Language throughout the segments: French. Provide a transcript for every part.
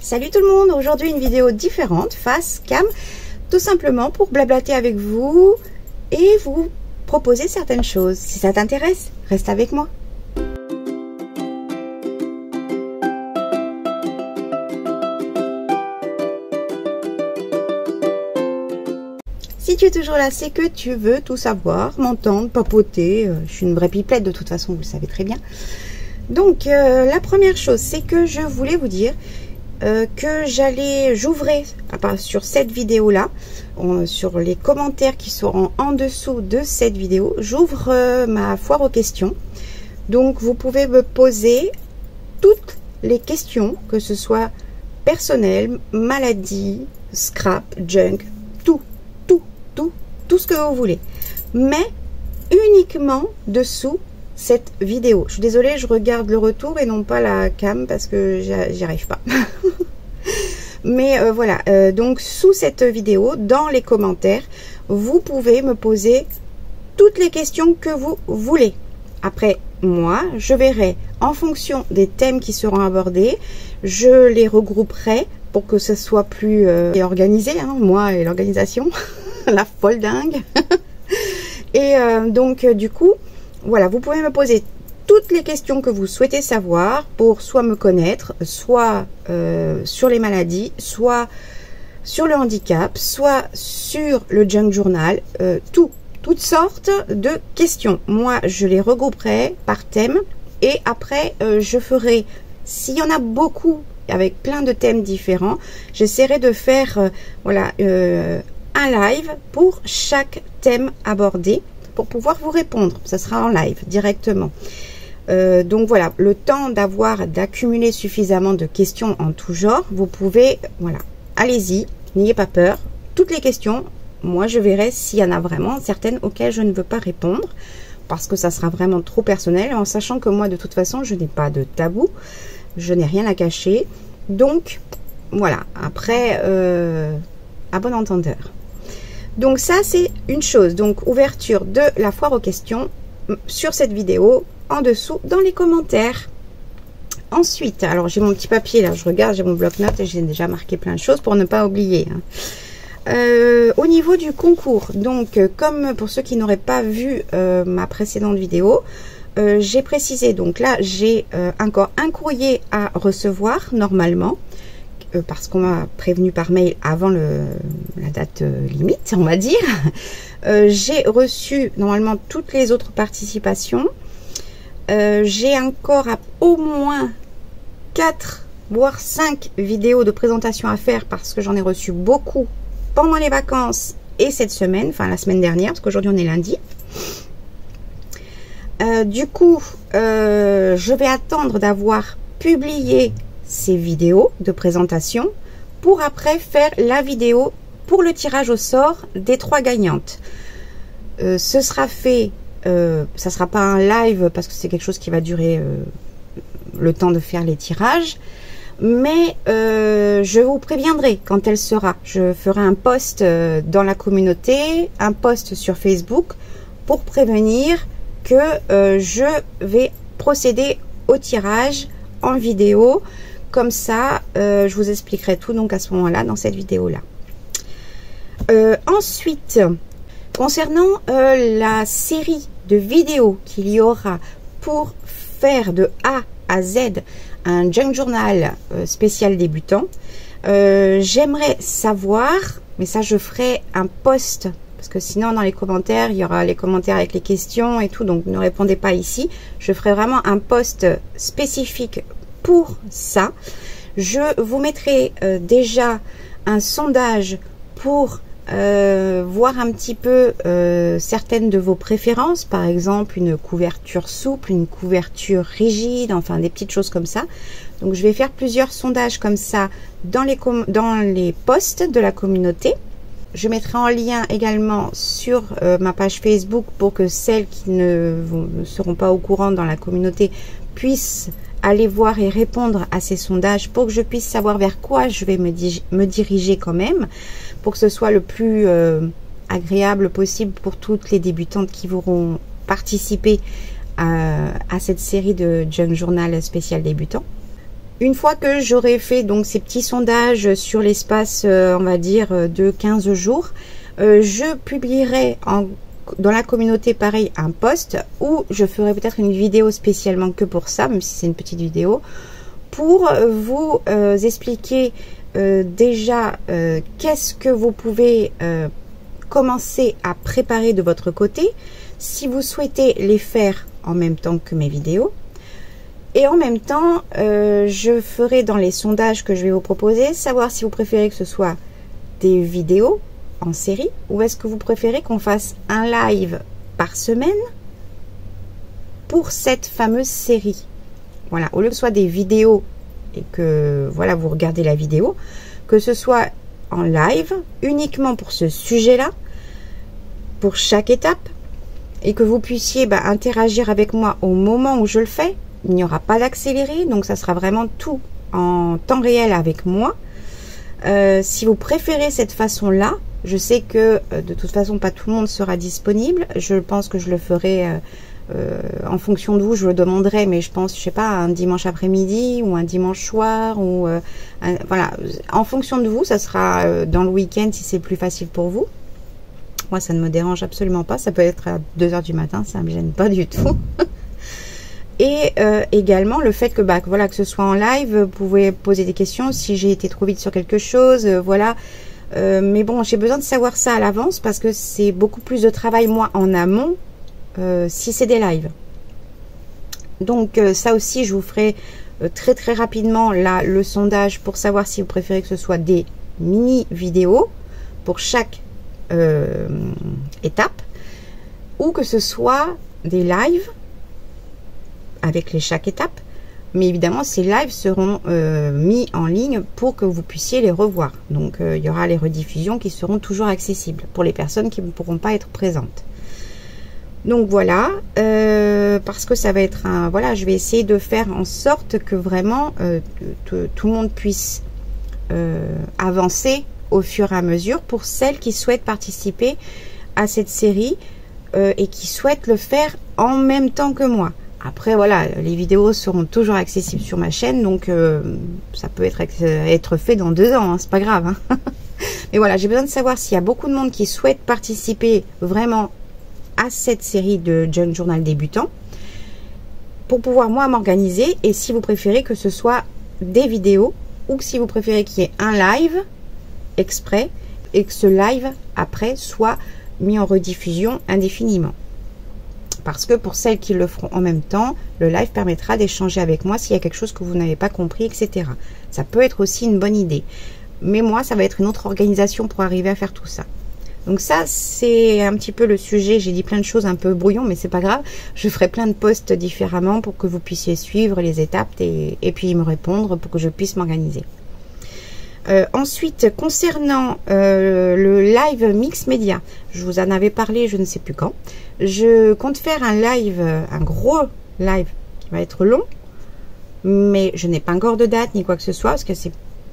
Salut tout le monde, aujourd'hui une vidéo différente, face cam, tout simplement pour blablater avec vous et vous proposer certaines choses. Si ça t'intéresse, reste avec moi. Si tu es toujours là, c'est que tu veux tout savoir, m'entendre, papoter. Je suis une vraie pipelette de toute façon, vous le savez très bien. Donc, la première chose, c'est que je voulais vous dire que j'ouvrais sur cette vidéo-là, sur les commentaires qui seront en dessous de cette vidéo, j'ouvre ma foire aux questions. Donc, vous pouvez me poser toutes les questions, que ce soit personnelles, maladie, scrap, junk, tout ce que vous voulez, mais uniquement dessous cette vidéo. Je suis désolée, je regarde le retour et non pas la cam parce que j'y arrive pas. Mais voilà, donc sous cette vidéo, dans les commentaires, vous pouvez me poser toutes les questions que vous voulez. Après, moi, je verrai en fonction des thèmes qui seront abordés, je les regrouperai pour que ce soit plus organisé, hein, moi et l'organisation. La folle dingue. Et donc du coup, voilà, vous pouvez me poser toutes les questions que vous souhaitez savoir pour soit me connaître, soit sur les maladies, soit sur le handicap, soit sur le junk journal, toutes sortes de questions. Moi, je les regrouperai par thème et après, je ferai, s'il y en a beaucoup, avec plein de thèmes différents, j'essaierai de faire, voilà, un live pour chaque thème abordé pour pouvoir vous répondre. Ça sera en live directement. Donc voilà, le temps d'accumuler suffisamment de questions en tout genre, vous pouvez, voilà, allez-y, n'ayez pas peur. Toutes les questions, moi je verrai s'il y en a vraiment certaines auxquelles je ne veux pas répondre parce que ça sera vraiment trop personnel, en sachant que moi de toute façon je n'ai pas de tabou, je n'ai rien à cacher. Donc voilà, après à bon entendeur. Donc ça c'est une chose, donc ouverture de la foire aux questions sur cette vidéo en dessous dans les commentaires. Ensuite, alors j'ai mon petit papier là, je regarde, j'ai mon bloc-notes et j'ai déjà marqué plein de choses pour ne pas oublier, hein. Au niveau du concours, donc comme pour ceux qui n'auraient pas vu ma précédente vidéo, j'ai précisé, donc là j'ai encore un courrier à recevoir normalement, parce qu'on m'a prévenu par mail avant la date limite, on va dire. J'ai reçu normalement toutes les autres participations. J'ai encore au moins 4 voire 5 vidéos de présentation à faire parce que j'en ai reçu beaucoup pendant les vacances et cette semaine, enfin la semaine dernière, parce qu'aujourd'hui on est lundi. Du coup, je vais attendre d'avoir publié ces vidéos de présentation pour après faire la vidéo pour le tirage au sort des 3 gagnantes. Ce sera fait, ça sera pas un live parce que c'est quelque chose qui va durer le temps de faire les tirages, mais je vous préviendrai quand elle sera. Je ferai un post dans la communauté, un post sur Facebook pour prévenir que je vais procéder au tirage en vidéo. Comme ça, je vous expliquerai tout donc à ce moment-là dans cette vidéo-là. Ensuite, concernant la série de vidéos qu'il y aura pour faire de A à Z un junk journal spécial débutant, j'aimerais savoir, mais ça je ferai un post, parce que sinon dans les commentaires, il y aura les commentaires avec les questions et tout, donc ne répondez pas ici. Je ferai vraiment un post spécifique pour ça. Je vous mettrai déjà un sondage pour voir un petit peu certaines de vos préférences, par exemple une couverture souple, une couverture rigide, enfin des petites choses comme ça. Donc je vais faire plusieurs sondages comme ça dans les posts de la communauté. Je mettrai en lien également sur ma page Facebook pour que celles qui ne seront pas au courant dans la communauté puissent aller voir et répondre à ces sondages pour que je puisse savoir vers quoi je vais me diriger quand même, pour que ce soit le plus agréable possible pour toutes les débutantes qui voudront participer à cette série de junk journal spécial débutant. Une fois que j'aurai fait donc ces petits sondages sur l'espace, on va dire, de 15 jours, je publierai dans la communauté, pareil, un post où je ferai peut-être une vidéo spécialement que pour ça, même si c'est une petite vidéo, pour vous expliquer déjà qu'est-ce que vous pouvez commencer à préparer de votre côté si vous souhaitez les faire en même temps que mes vidéos. Et en même temps, je ferai dans les sondages que je vais vous proposer, savoir si vous préférez que ce soit des vidéos en série ou est-ce que vous préférez qu'on fasse un live par semaine pour cette fameuse série. Voilà, au lieu que ce soit des vidéos et que voilà, vous regardez la vidéo, que ce soit en live uniquement pour ce sujet-là, pour chaque étape, et que vous puissiez interagir avec moi au moment où je le fais. Il n'y aura pas d'accéléré, donc ça sera vraiment tout en temps réel avec moi. Si vous préférez cette façon-là, je sais que de toute façon pas tout le monde sera disponible. Je pense que je le ferai en fonction de vous, je le demanderai, mais je pense, je sais pas, un dimanche après-midi ou un dimanche soir ou voilà, en fonction de vous, ça sera dans le week-end si c'est plus facile pour vous. Moi, ça ne me dérange absolument pas. Ça peut être à 2 h du matin, ça me gêne pas du tout. Et également le fait que voilà, que ce soit en live, vous pouvez poser des questions si j'ai été trop vite sur quelque chose, voilà. Mais bon, j'ai besoin de savoir ça à l'avance parce que c'est beaucoup plus de travail moi en amont si c'est des lives. Donc ça aussi, je vous ferai très rapidement là le sondage pour savoir si vous préférez que ce soit des mini vidéos pour chaque étape ou que ce soit des lives avec chaque étape, mais évidemment ces lives seront mis en ligne pour que vous puissiez les revoir. Donc il y aura les rediffusions qui seront toujours accessibles pour les personnes qui ne pourront pas être présentes. Donc voilà, parce que ça va être un, voilà, je vais essayer de faire en sorte que vraiment tout le monde puisse avancer au fur et à mesure pour celles qui souhaitent participer à cette série et qui souhaitent le faire en même temps que moi. Après, voilà, les vidéos seront toujours accessibles sur ma chaîne, donc ça peut être fait dans 2 ans, hein, c'est pas grave. Hein. Mais voilà, j'ai besoin de savoir s'il y a beaucoup de monde qui souhaite participer vraiment à cette série de Junk Journal débutant, pour pouvoir moi m'organiser, et si vous préférez que ce soit des vidéos, ou que si vous préférez qu'il y ait un live exprès, et que ce live, après, soit mis en rediffusion indéfiniment. Parce que pour celles qui le feront en même temps, le live permettra d'échanger avec moi s'il y a quelque chose que vous n'avez pas compris, etc. Ça peut être aussi une bonne idée. Mais moi, ça va être une autre organisation pour arriver à faire tout ça. Donc ça, c'est un petit peu le sujet. J'ai dit plein de choses un peu brouillon, mais c'est pas grave. Je ferai plein de posts différemment pour que vous puissiez suivre les étapes et puis me répondre pour que je puisse m'organiser. Ensuite, concernant le live mix média, je vous en avais parlé, je ne sais plus quand. Je compte faire un live, un gros live qui va être long, mais je n'ai pas encore de date ni quoi que ce soit parce que c'est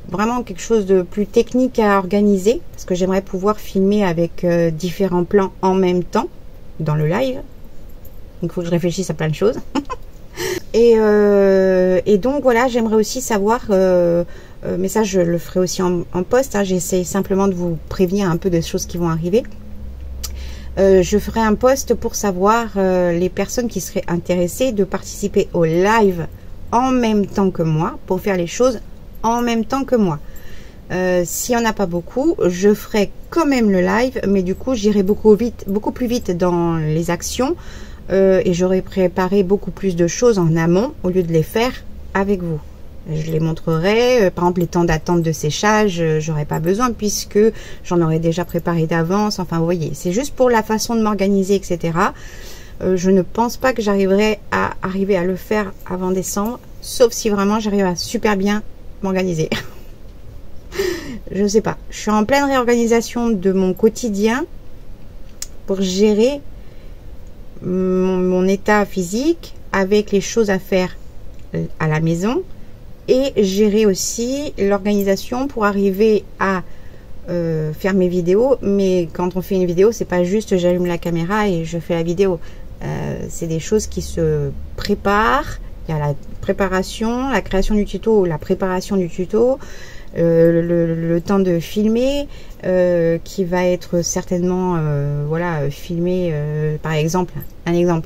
vraiment quelque chose de plus technique à organiser parce que j'aimerais pouvoir filmer avec différents plans en même temps dans le live. Donc il faut que je réfléchisse à plein de choses. Et donc voilà, j'aimerais aussi savoir, mais ça je le ferai aussi en post, hein, j'essaie simplement de vous prévenir un peu des choses qui vont arriver. Je ferai un post pour savoir les personnes qui seraient intéressées de participer au live en même temps que moi, pour faire les choses en même temps que moi. S'il n'y en a pas beaucoup, je ferai quand même le live, mais du coup j'irai beaucoup plus vite dans les actions et j'aurai préparé beaucoup plus de choses en amont au lieu de les faire avec vous. Je les montrerai, par exemple les temps d'attente de séchage, j'aurais pas besoin puisque j'en aurais déjà préparé d'avance. Enfin vous voyez, c'est juste pour la façon de m'organiser, etc. Je ne pense pas que j'arriverai à le faire avant décembre, sauf si vraiment j'arrive à super bien m'organiser. Je sais pas, je suis en pleine réorganisation de mon quotidien pour gérer mon état physique avec les choses à faire à la maison. Et gérer aussi l'organisation pour arriver à faire mes vidéos. Mais quand on fait une vidéo, c'est pas juste j'allume la caméra et je fais la vidéo. C'est des choses qui se préparent. Il y a préparation, la création du tuto, la préparation du tuto, le temps de filmer, qui va être certainement voilà, filmé, par exemple,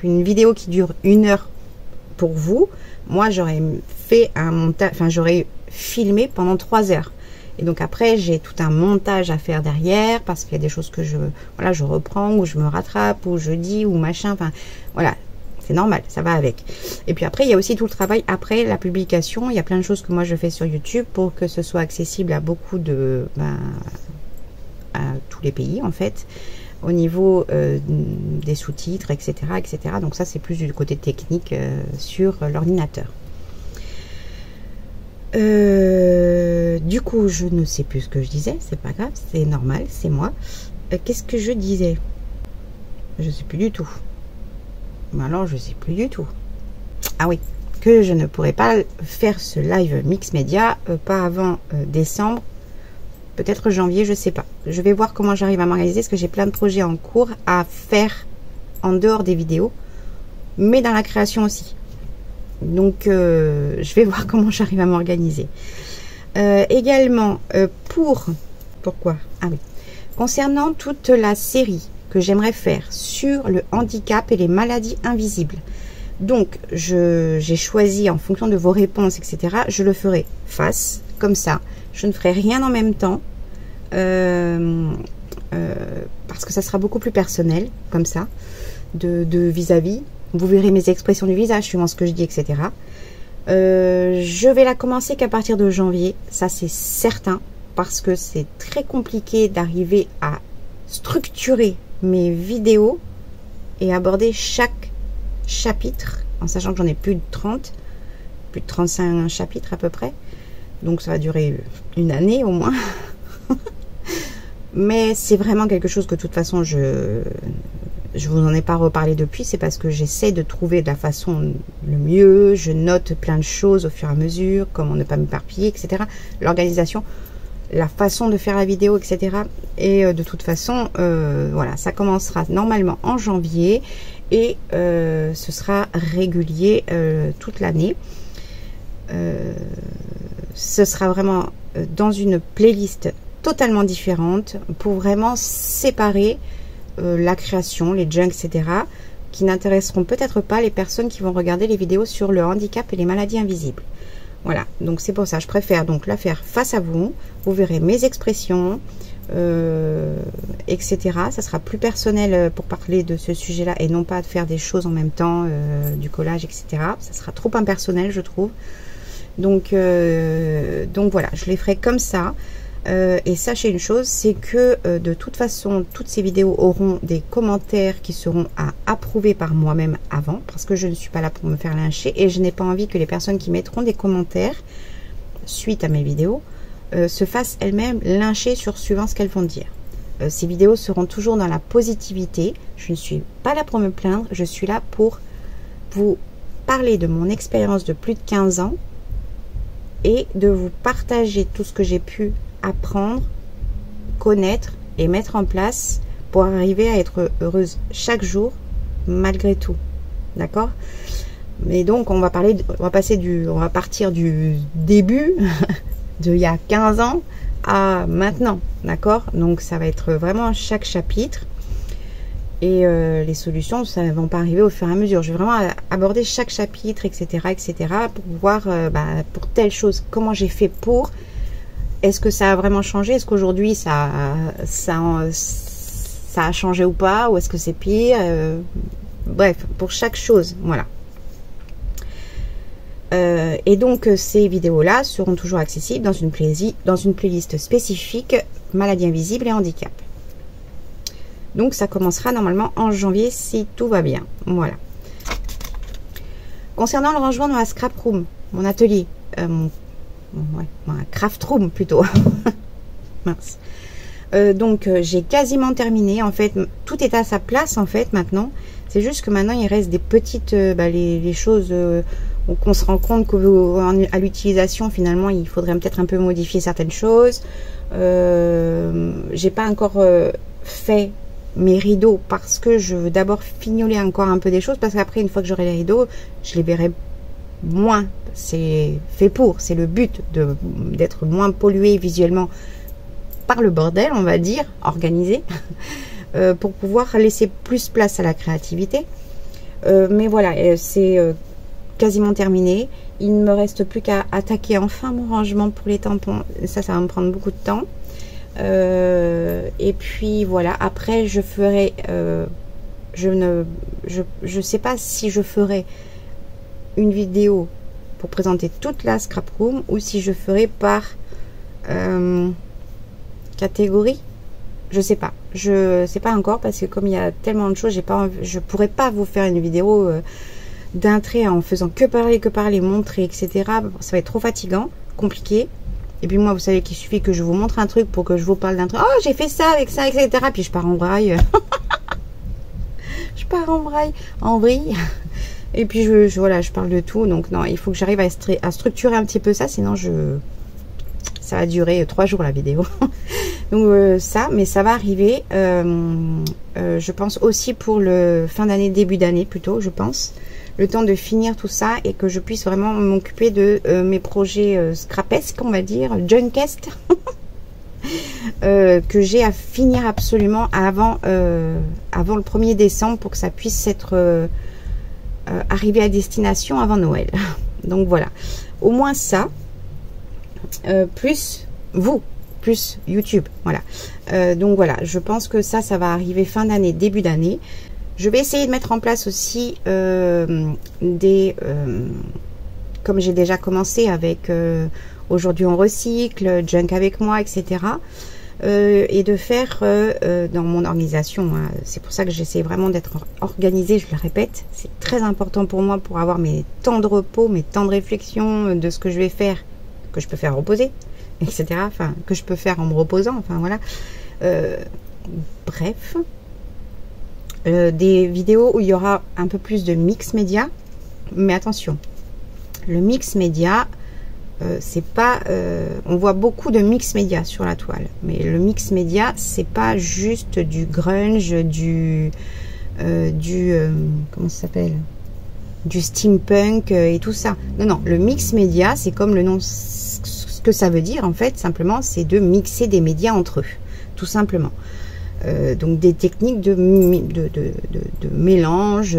une vidéo qui dure 1 heure pour vous, moi j'aurais fait un montage, enfin j'aurais filmé pendant 3 heures. Et donc après, j'ai tout un montage à faire derrière, parce qu'il y a des choses que je reprends, ou je me rattrape, ou je dis, ou machin, enfin, voilà, c'est normal, ça va avec. Et puis après, il y a aussi tout le travail après la publication. Il y a plein de choses que moi je fais sur YouTube pour que ce soit accessible à beaucoup de, à tous les pays, en fait, au niveau des sous-titres, etc., etc. Donc ça, c'est plus du côté technique sur l'ordinateur. Du coup, je ne sais plus ce que je disais, c'est pas grave, c'est normal, c'est moi. Qu'est-ce que je disais? Je sais plus du tout. Alors, je sais plus du tout. Ah oui, que je ne pourrais pas faire ce live mix média pas avant décembre, peut-être janvier, je sais pas. Je vais voir comment j'arrive à m'organiser, parce que j'ai plein de projets en cours à faire en dehors des vidéos, mais dans la création aussi. Donc, je vais voir comment j'arrive à m'organiser. Également, pourquoi? Ah oui. Concernant toute la série que j'aimerais faire sur le handicap et les maladies invisibles. Donc, j'ai choisi en fonction de vos réponses, etc. Je le ferai face, comme ça. Je ne ferai rien en même temps. Parce que ça sera beaucoup plus personnel, comme ça, de vis-à-vis. Vous verrez mes expressions du visage suivant ce que je dis, etc. Je vais la commencer qu'à partir de janvier, ça c'est certain, parce que c'est très compliqué d'arriver à structurer mes vidéos et aborder chaque chapitre, en sachant que j'en ai plus de 30, plus de 35 chapitres à peu près. Donc ça va durer 1 année au moins. Mais c'est vraiment quelque chose que de toute façon je vous en ai pas reparlé depuis, c'est parce que j'essaie de trouver de la façon le mieux, je note plein de choses au fur et à mesure, comment ne pas m'éparpiller, etc. L'organisation, la façon de faire la vidéo, etc. Et de toute façon, voilà, ça commencera normalement en janvier et ce sera régulier toute l'année. Ce sera vraiment dans une playlist totalement différente pour vraiment séparer la création, les junk, etc. qui n'intéresseront peut-être pas les personnes qui vont regarder les vidéos sur le handicap et les maladies invisibles. Voilà, donc c'est pour ça, je préfère donc la faire face à vous. Vous verrez mes expressions, etc. Ça sera plus personnel pour parler de ce sujet-là et non pas de faire des choses en même temps, du collage, etc. Ça sera trop impersonnel, je trouve. Donc voilà, je les ferai comme ça. Et sachez une chose, c'est que de toute façon, toutes ces vidéos auront des commentaires qui seront à approuver par moi-même avant, parce que je ne suis pas là pour me faire lyncher et je n'ai pas envie que les personnes qui mettront des commentaires suite à mes vidéos se fassent elles-mêmes lyncher suivant ce qu'elles vont dire. Ces vidéos seront toujours dans la positivité. Je ne suis pas là pour me plaindre, je suis là pour vous parler de mon expérience de plus de 15 ans et de vous partager tout ce que j'ai pu apprendre, connaître et mettre en place pour arriver à être heureuse chaque jour malgré tout. D'accord? Mais donc on va partir du début de il y a 15 ans à maintenant. D'accord? Donc ça va être vraiment chaque chapitre et les solutions, ça ne vont pas arriver au fur et à mesure. Je vais vraiment aborder chaque chapitre, etc., etc., pour voir pour telle chose comment j'ai fait pour. Est-ce que ça a vraiment changé? Est-ce qu'aujourd'hui ça a changé ou pas? Ou est-ce que c'est pire? Bref, pour chaque chose, voilà. Et donc ces vidéos-là seront toujours accessibles dans une playlist spécifique maladies invisibles et handicap. Donc ça commencera normalement en janvier si tout va bien. Voilà. Concernant le rangement dans la scrap room, mon atelier, un craft room plutôt. Mince. Donc j'ai quasiment terminé. En fait, tout est à sa place en fait maintenant. C'est juste que maintenant il reste des petites, les choses qu'on se rend compte qu'à l'utilisation finalement il faudrait peut-être un peu modifier certaines choses. J'ai pas encore fait mes rideaux parce que je veux d'abord fignoler encore un peu des choses, parce qu'après une fois que j'aurai les rideaux, je les verrai moins, c'est fait pour, c'est le but d'être moins pollué visuellement par le bordel, on va dire, organisé, pour pouvoir laisser plus place à la créativité. Mais voilà, c'est quasiment terminé. Il ne me reste plus qu'à attaquer enfin mon rangement pour les tampons. Ça va me prendre beaucoup de temps. Et puis voilà, après je ferai, je sais pas si je ferai une vidéo pour présenter toute la scrap room ou si je ferai par catégorie. Je sais pas, je sais pas encore parce que comme il y a tellement de choses, je pourrais pas vous faire une vidéo d'un trait en faisant que parler, montrer, etc. Ça va être trop fatigant, compliqué. Et puis moi, vous savez qu'il suffit que je vous montre un truc pour que je vous parle d'un truc. Oh, j'ai fait ça avec ça, etc. Puis je pars en braille. Je pars en braille, en vrille. Et puis voilà, je parle de tout. Donc non, il faut que j'arrive à structurer un petit peu ça, sinon ça va durer 3 jours la vidéo. Donc ça, mais ça va arriver. Je pense aussi pour le fin d'année, début d'année plutôt, je pense. Le temps de finir tout ça et que je puisse vraiment m'occuper de mes projets scrapesques, on va dire, junkest, que j'ai à finir absolument avant le 1er décembre pour que ça puisse être arrivé à destination avant Noël. Donc voilà, au moins ça, plus vous, plus YouTube, voilà. Donc voilà, je pense que ça va arriver fin d'année, début d'année. Je vais essayer de mettre en place aussi comme j'ai déjà commencé avec Aujourd'hui on recycle, Junk avec moi, etc. Et de faire dans mon organisation, hein, c'est pour ça que j'essaie vraiment d'être organisée, je le répète, c'est très important pour moi pour avoir mes temps de repos, mes temps de réflexion de ce que je vais faire, que je peux faire reposer, etc. Enfin, que je peux faire en me reposant, enfin voilà. Bref. Des vidéos où il y aura un peu plus de mix média, mais attention, le mix média, c'est pas, on voit beaucoup de mix média sur la toile, mais le mix média, c'est pas juste du grunge, comment ça s'appelle, du steampunk et tout ça. Non, non, le mix média, c'est comme le nom, ce que ça veut dire en fait, simplement, c'est de mixer des médias entre eux, tout simplement. Donc des techniques de mélange,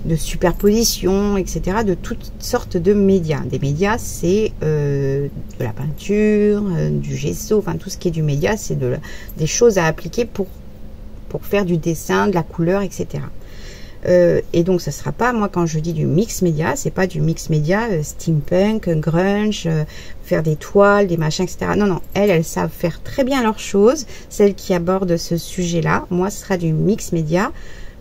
de superposition, etc. de toutes sortes de médias. Des médias, c'est de la peinture, du gesso, enfin tout ce qui est du média, c'est des choses à appliquer pour faire du dessin, de la couleur, etc. Et donc ça sera pas, moi quand je dis du mix média, c'est pas du mix média steampunk, grunge, faire des toiles, des machins, etc. Non, non, elles savent faire très bien leurs choses, celles qui abordent ce sujet-là. Moi, ce sera du mix média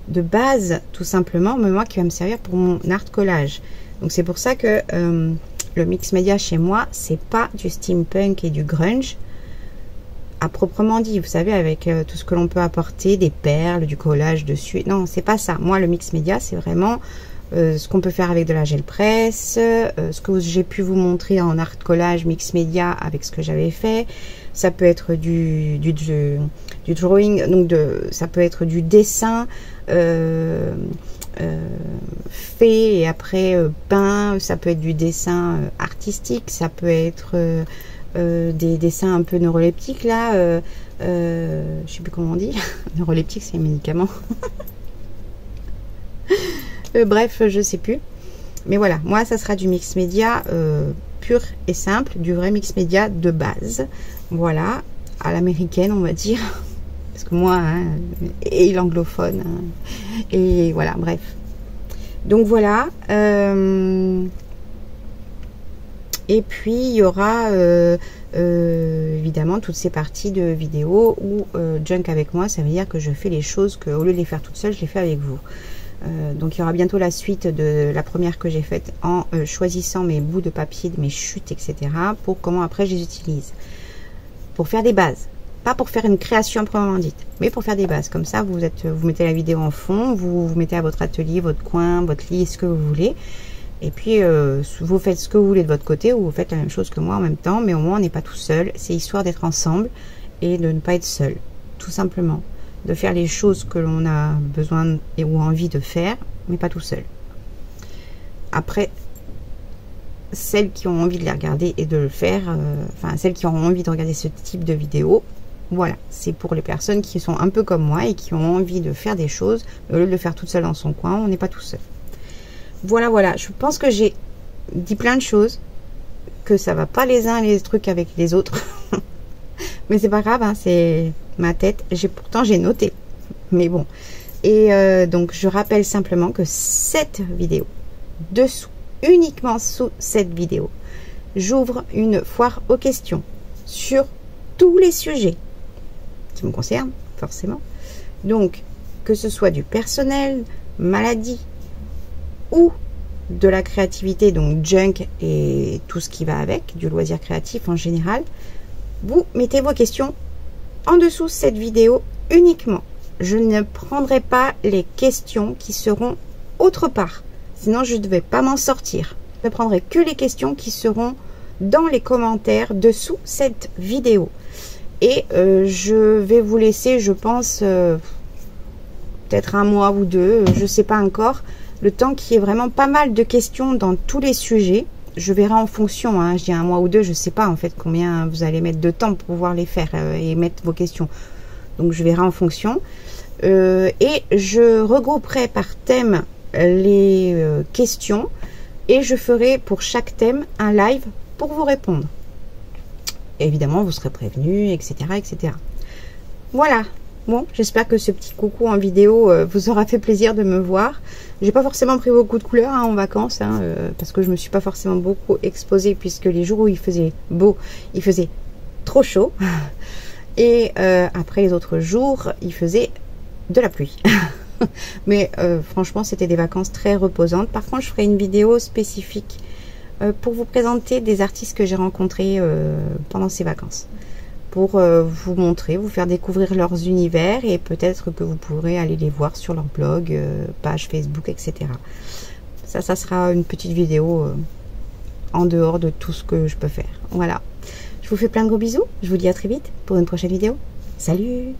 de base, tout simplement, mais moi qui va me servir pour mon art collage. Donc c'est pour ça que le mix média chez moi, c'est pas du steampunk et du grunge à proprement dit, vous savez, avec tout ce que l'on peut apporter, des perles, du collage dessus. Non, c'est pas ça. Moi, le mix média, c'est vraiment ce qu'on peut faire avec de la gel presse, ce que j'ai pu vous montrer en art collage mix média avec ce que j'avais fait. Ça peut être du drawing, donc ça peut être du dessin fait et après peint. Ça peut être du dessin artistique, ça peut être des dessins un peu neuroleptiques là, je sais plus comment on dit. Neuroleptique, c'est un médicament. Bref, je sais plus, mais voilà, moi ça sera du mix média pur et simple, du vrai mix média de base, voilà, à l'américaine on va dire, parce que moi hein, et l'anglophone hein, et voilà, bref, donc voilà. Et puis il y aura évidemment toutes ces parties de vidéos où junk avec moi, ça veut dire que je fais les choses que au lieu de les faire toute seule, je les fais avec vous. Donc il y aura bientôt la suite de la première que j'ai faite en choisissant mes bouts de papier, de mes chutes, etc. pour comment après je les utilise. Pour faire des bases. Pas pour faire une création proprement dite, mais pour faire des bases. Comme ça, vous mettez la vidéo en fond, vous mettez à votre atelier, votre coin, votre lit, ce que vous voulez. Et puis, vous faites ce que vous voulez de votre côté, ou vous faites la même chose que moi en même temps, mais au moins on n'est pas tout seul. C'est histoire d'être ensemble et de ne pas être seul, tout simplement. De faire les choses que l'on a besoin ou envie de faire, mais pas tout seul. Après, celles qui ont envie de les regarder et de le faire, enfin celles qui auront envie de regarder ce type de vidéo, voilà, c'est pour les personnes qui sont un peu comme moi et qui ont envie de faire des choses, au lieu de le faire toute seule dans son coin, on n'est pas tout seul. Voilà, voilà, je pense que j'ai dit plein de choses, que ça va pas les uns les trucs avec les autres, mais c'est pas grave, hein, c'est ma tête, pourtant j'ai noté, mais bon. Et donc je rappelle simplement que cette vidéo, dessous, uniquement sous cette vidéo, j'ouvre une foire aux questions sur tous les sujets qui me concernent forcément, donc que ce soit du personnel, maladie ou de la créativité, donc junk et tout ce qui va avec, du loisir créatif en général. Vous mettez vos questions en dessous de cette vidéo uniquement. Je ne prendrai pas les questions qui seront autre part, sinon je ne vais pas m'en sortir. Je ne prendrai que les questions qui seront dans les commentaires dessous cette vidéo. Et je vais vous laisser, je pense, peut-être un mois ou deux, je ne sais pas encore, le temps qu'il y ait vraiment pas mal de questions dans tous les sujets. Je verrai en fonction, hein, je dis un mois ou deux, je ne sais pas en fait combien vous allez mettre de temps pour pouvoir les faire et mettre vos questions. Donc je verrai en fonction. Et je regrouperai par thème les questions et je ferai pour chaque thème un live pour vous répondre. Évidemment, vous serez prévenus, etc., etc. Voilà. Bon, j'espère que ce petit coucou en vidéo vous aura fait plaisir de me voir. J'ai pas forcément pris beaucoup de couleurs en vacances, hein, parce que je me suis pas forcément beaucoup exposée, puisque les jours où il faisait beau, il faisait trop chaud. Et après les autres jours, il faisait de la pluie. Mais franchement, c'était des vacances très reposantes. Par contre, je ferai une vidéo spécifique pour vous présenter des artistes que j'ai rencontrés pendant ces vacances. Pour vous montrer, vous faire découvrir leurs univers et peut-être que vous pourrez aller les voir sur leur blog, page Facebook, etc. Ça sera une petite vidéo en dehors de tout ce que je peux faire. Voilà. Je vous fais plein de gros bisous. Je vous dis à très vite pour une prochaine vidéo. Salut!